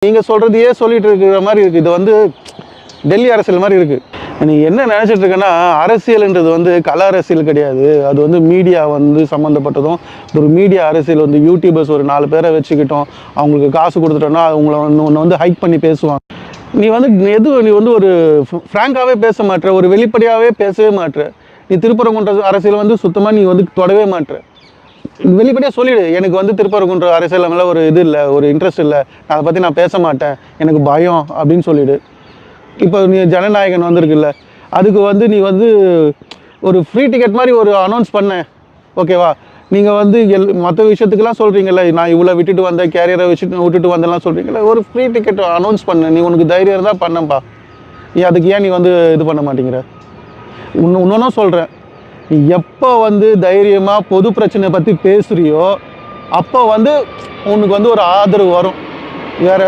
நீங்கள் சொல்கிறதையே சொல்லிட்டு இருக்கிற மாதிரி இருக்குது. இது வந்து டெல்லி அரசியல் மாதிரி இருக்குது. நீ என்ன நினச்சிட்டு இருக்கேன்னா, அரசியல்ன்றது வந்து கல அரசியல் கிடையாது. அது வந்து மீடியா வந்து சம்மந்தப்பட்டதும். ஒரு மீடியா அரசியல் வந்து யூடியூபர்ஸ் ஒரு 4 பேரை வச்சுக்கிட்டோம், அவங்களுக்கு காசு கொடுத்துட்டோன்னா அவங்கள ஒன்று வந்து ஹைக் பண்ணி பேசுவாங்க. நீ வந்து ஒரு ஃப்ராங்காகவே பேச மாட்டேற, ஒரு வெளிப்படையாகவே பேசவே மாட்டேற. நீ திருப்பரங்குன்ற அரசியல் வந்து சுத்தமாக நீ வந்து தொடவே மாட்டேற. வெளிப்படையாக சொல்லிவிடு, எனக்கு வந்து திருப்பரங்குன்ற அரசியல் மேலே ஒரு இது இல்லை, ஒரு இன்ட்ரெஸ்ட் இல்லை, அதை பற்றி நான் பேச மாட்டேன், எனக்கு பயம் அப்படின்னு சொல்லிவிடு. இப்போ நீ ஜனநாயகன் வந்திருக்குல்ல, அதுக்கு வந்து நீ வந்து ஒரு ஃப்ரீ டிக்கெட் மாதிரி ஒரு அனௌன்ஸ் பண்ண, ஓகேவா? நீங்கள் வந்து மற்ற விஷயத்துக்கெல்லாம் சொல்கிறீங்களே, நான் இவ்வளோ விட்டுட்டு வந்தேன், கேரியரை விட்டுட்டு வந்தேன்லாம் சொல்கிறீங்களே, ஒரு ஃப்ரீ டிக்கெட் அனௌன்ஸ் பண்ண. நீ உனக்கு தைரியம் இருந்தால் பண்ணப்பா. நீ அதுக்கு ஏன் நீ வந்து இது பண்ண மாட்டேங்கிற? இன்னொன்னும் சொல்கிறேன், நீ எப்போ வந்து தைரியமாக பொது பிரச்சனையை பற்றி பேசுகிறியோ அப்போ வந்து உனக்கு வந்து ஒரு ஆதரவு வரும். வேறு